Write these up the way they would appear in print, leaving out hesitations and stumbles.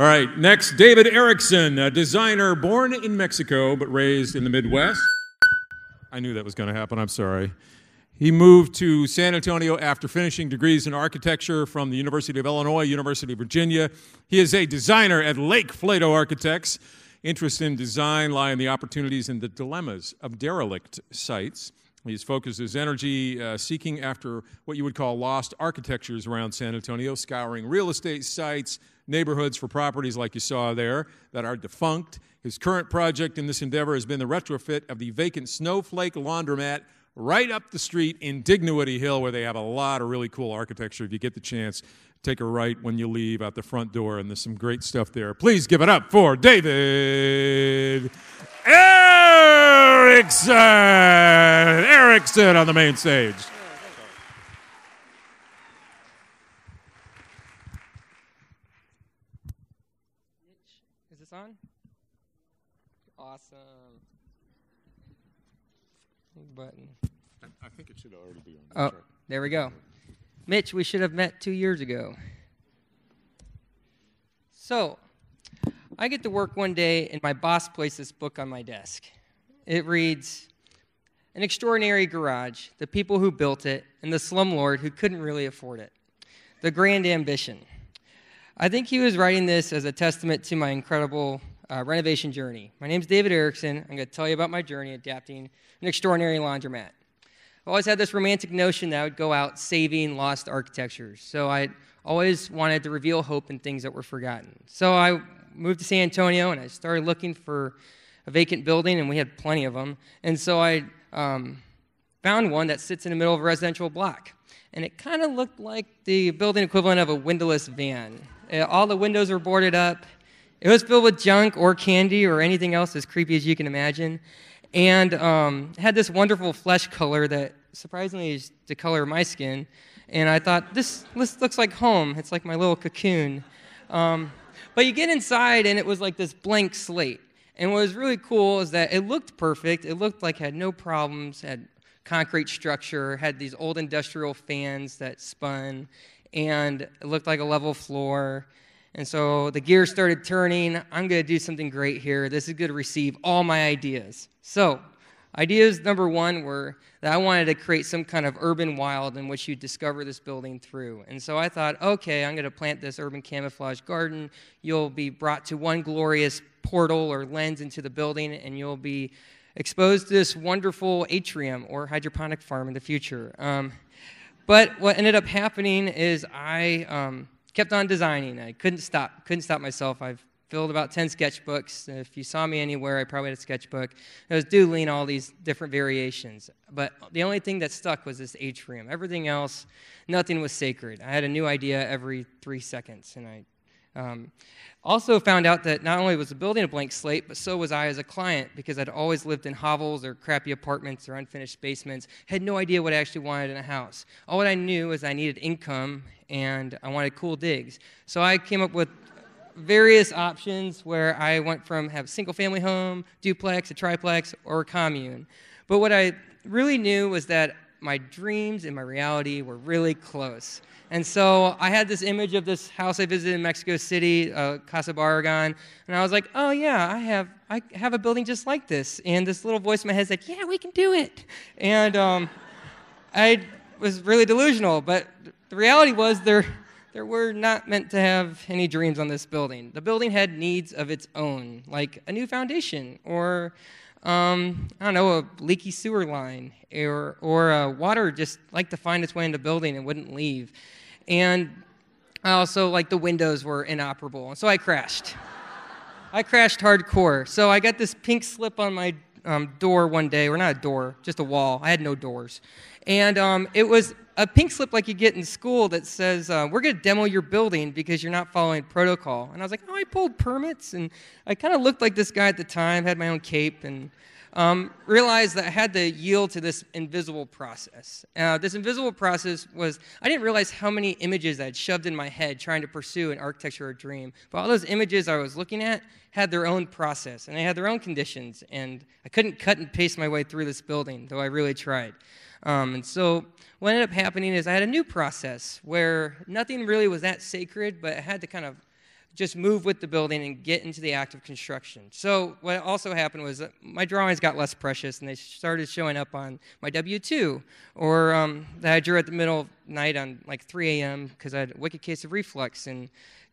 All right, next, David Ericsson, a designer born in Mexico but raised in the Midwest. I knew that was going to happen, I'm sorry. He moved to San Antonio after finishing degrees in architecture from the University of Illinois, University of Virginia. He is a designer at Lake Flato Architects. Interests in design lie in the opportunities and the dilemmas of derelict sites. He's focused his energy seeking after what you would call lost architectures around San Antonio, scouring real estate sites, neighborhoods for properties like you saw there that are defunct. His current project in this endeavor has been the retrofit of the vacant Snowflake laundromat right up the street in Dignity Hill, where they have a lot of really cool architecture. If you get the chance, take a right when you leave out the front door, and there's some great stuff there. Please give it up for David Ericsson! Ericsson on the main stage. Is this on? Awesome. Button. I think it should already be on. Oh, there we go. Mitch, we should have met 2 years ago. So, I get to work one day, and my boss placed this book on my desk. It reads, "An Extraordinary Garage, the People Who Built It, and the Slumlord Who Couldn't Really Afford It. The Grand Ambition." I think he was writing this as a testament to my incredible renovation journey. My name's David Ericsson. I'm going to tell you about my journey adapting an extraordinary laundromat. I've always had this romantic notion that I would go out saving lost architectures. So I always wanted to reveal hope in things that were forgotten. So I moved to San Antonio, and I started looking for a vacant building, and we had plenty of them. And so I found one that sits in the middle of a residential block. And it kind of looked like the building equivalent of a windowless van. All the windows were boarded up. It was filled with junk or candy or anything else as creepy as you can imagine. And had this wonderful flesh color that surprisingly is the color of my skin. And I thought, this looks like home. It's like my little cocoon. But you get inside, and it was like this blank slate. And what was really cool is that it looked perfect. It looked like it had no problems, had concrete structure, had these old industrial fans that spun, and it looked like a level floor. And so the gears started turning. I'm going to do something great here. This is going to receive all my ideas. So ideas number one were that I wanted to create some kind of urban wild in which you discover this building through. And so I thought, okay, I'm going to plant this urban camouflage garden. You'll be brought to one glorious portal or lens into the building, and you'll be exposed to this wonderful atrium or hydroponic farm in the future. But what ended up happening is I kept on designing. I couldn't stop myself. I've filled about 10 sketchbooks. If you saw me anywhere, I probably had a sketchbook. I was doodling all these different variations. But the only thing that stuck was this atrium. Everything else, nothing was sacred. I had a new idea every 3 seconds. And I also found out that not only was the building a blank slate, but so was I as a client, because I'd always lived in hovels or crappy apartments or unfinished basements, had no idea what I actually wanted in a house. All I knew is I needed income and I wanted cool digs. So I came up with various options where I went from have a single-family home, duplex, a triplex, or a commune. But what I really knew was that my dreams and my reality were really close. And so I had this image of this house I visited in Mexico City, Casa Barragán, and I was like, oh yeah, I have a building just like this. And this little voice in my head said, yeah, we can do it. And I was really delusional, but the reality was there were not meant to have any dreams on this building. The building had needs of its own, like a new foundation, or I don't know, a leaky sewer line, or water just liked to find its way in the building and wouldn't leave. And also, like, the windows were inoperable, and so I crashed. I crashed hardcore. So I got this pink slip on my door one day, or not a door, just a wall. I had no doors. And it was a pink slip like you get in school that says, we're going to demo your building because you're not following protocol. And I was like, oh, I pulled permits. And I kind of looked like this guy at the time, had my own cape, and realized that I had to yield to this invisible process. This invisible process was, I didn't realize how many images I had shoved in my head trying to pursue an architecture or dream. But all those images I was looking at had their own process, and they had their own conditions. And I couldn't cut and paste my way through this building, though I really tried. And so what ended up happening is I had a new process where nothing really was that sacred, but I had to kind of just move with the building and get into the act of construction. So what also happened was that my drawings got less precious, and they started showing up on my W-2, or that I drew at the middle of the night on like 3 a.m. because I had a wicked case of reflux and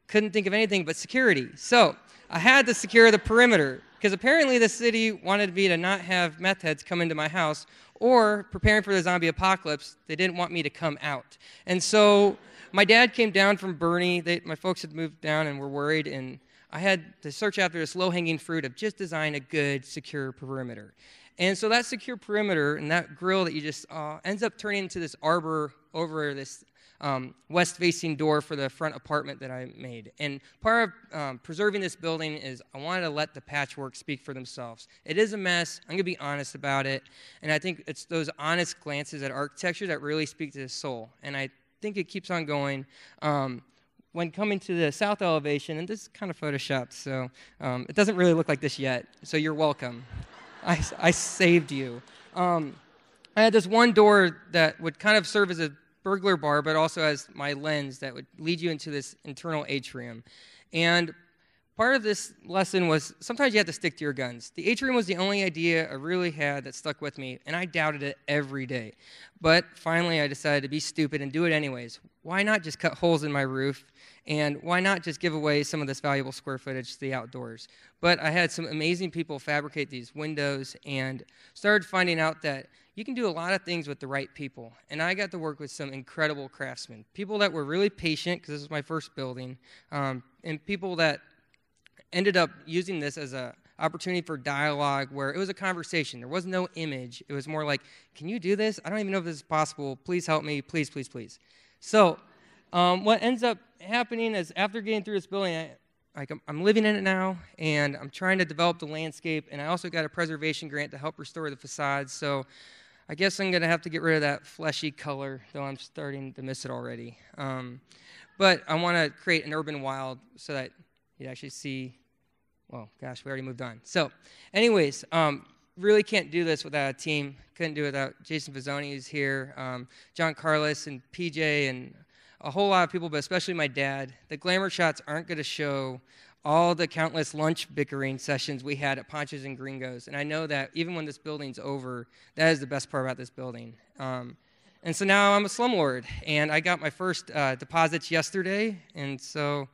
couldn't think of anything but security. So I had to secure the perimeter, because apparently the city wanted me to not have meth heads come into my house, or preparing for the zombie apocalypse, they didn't want me to come out. And so my dad came down from Bernie. My folks had moved down and were worried, and I had to search after this low-hanging fruit of just design a good, secure perimeter. And so that secure perimeter and that grill that you just ends up turning into this arbor over this west-facing door for the front apartment that I made. And part of preserving this building is I wanted to let the patchwork speak for themselves. It is a mess. I'm going to be honest about it. And I think it's those honest glances at architecture that really speak to the soul. And I think it keeps on going. When coming to the south elevation, and this is kind of photoshopped, so it doesn't really look like this yet, so you're welcome. I saved you. I had this one door that would kind of serve as a burglar bar, but also as my lens that would lead you into this internal atrium. And part of this lesson was sometimes you have to stick to your guns. The atrium was the only idea I really had that stuck with me, and I doubted it every day. But finally I decided to be stupid and do it anyways. Why not just cut holes in my roof, and why not just give away some of this valuable square footage to the outdoors? But I had some amazing people fabricate these windows and started finding out that you can do a lot of things with the right people. And I got to work with some incredible craftsmen, people that were really patient, because this was my first building, and people that ended up using this as an opportunity for dialogue where it was a conversation. There was no image. It was more like, can you do this? I don't even know if this is possible. Please help me. Please, please, please. So what ends up happening is after getting through this building, I'm living in it now, and I'm trying to develop the landscape, and I also got a preservation grant to help restore the facades. So I guess I'm going to have to get rid of that fleshy color, though I'm starting to miss it already. But I want to create an urban wild so that you'd actually see, well, gosh, we already moved on. So anyways, really can't do this without a team. Couldn't do it without Jason Vizzoni, who's here, John Carlos and PJ and a whole lot of people, but especially my dad. The glamour shots aren't going to show all the countless lunch bickering sessions we had at Ponchos and Gringos. And I know that even when this building's over, that is the best part about this building. And so now I'm a slumlord, and I got my first deposits yesterday, and so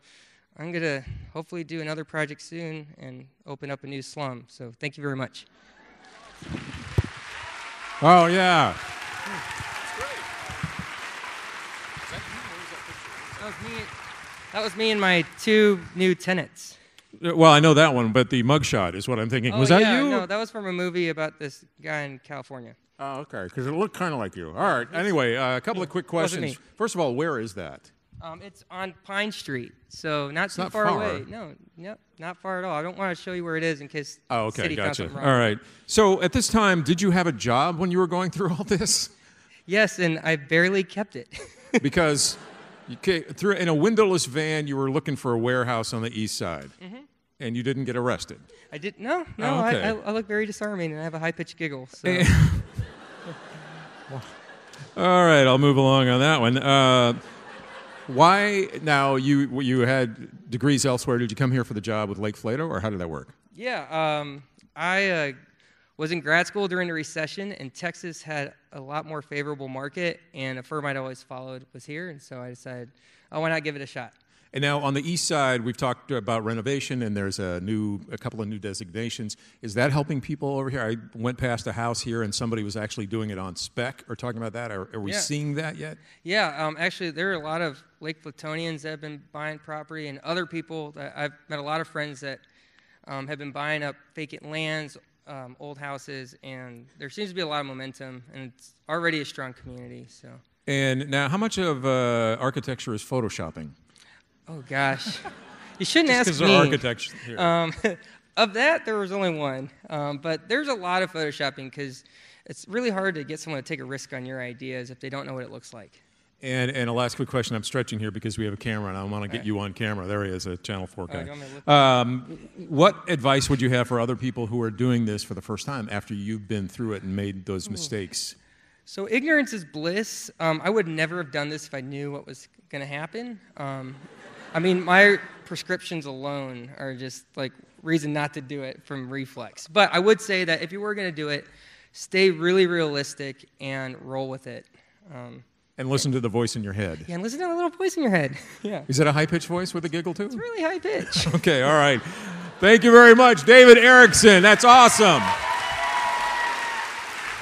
I'm going to hopefully do another project soon and open up a new slum. So thank you very much. Oh, yeah. That was me and my 2 new tenants. Well, I know that one, but the mugshot is what I'm thinking. Was that you? No, that was from a movie about this guy in California. Oh, okay, because it looked kind of like you. All right, anyway, a couple of quick questions. me. First of all, where is that? It's on Pine Street, so not too not far far. away. No, not far at all. I don't want to show you where it is in case Oh, the okay, city found gotcha. something wrong. All right. So at this time, did you have a job when you were going through all this? Yes, and I barely kept it. Because in a windowless van, you were looking for a warehouse on the east side, and you didn't get arrested. I did no. Oh, okay. I look very disarming, and I have a high-pitched giggle. So. All right, I'll move along on that one. Why now? You had degrees elsewhere. Did you come here for the job with Lake Flato, or how did that work? Yeah, I was in grad school during the recession, and Texas had a lot more favorable market, and a firm I'd always followed was here, and so I decided, oh, why not give it a shot? And now on the east side, we've talked about renovation, and there's a couple of new designations. Is that helping people over here? I went past a house here, and somebody was actually doing it on spec, or talking about that. Are we seeing that yet? Yeah, actually, there are a lot of Lake Flatonians that have been buying property, and other people that I've met a lot of friends that have been buying up vacant lands, old houses, and there seems to be a lot of momentum, and it's already a strong community. So. And now, how much of architecture is photoshopping? Oh gosh, you shouldn't Just ask me. me. Architecture here. Of that, there was only one, but there's a lot of photoshopping because it's really hard to get someone to take a risk on your ideas if they don't know what it looks like. And a last quick question. I'm stretching here because we have a camera, and I want to get you on camera. There he is, a Channel 4 guy. What advice would you have for other people who are doing this for the first time after you've been through it and made those mistakes? So ignorance is bliss. I would never have done this if I knew what was going to happen. I mean, my prescriptions alone are just like reason not to do it from reflex. But I would say that if you were going to do it, stay really realistic and roll with it. And listen to the voice in your head. Yeah, and listen to the little voice in your head. Yeah. Is that a high-pitched voice with a giggle, too? It's really high pitch. Okay, all right. Thank you very much, David Ericsson. That's awesome.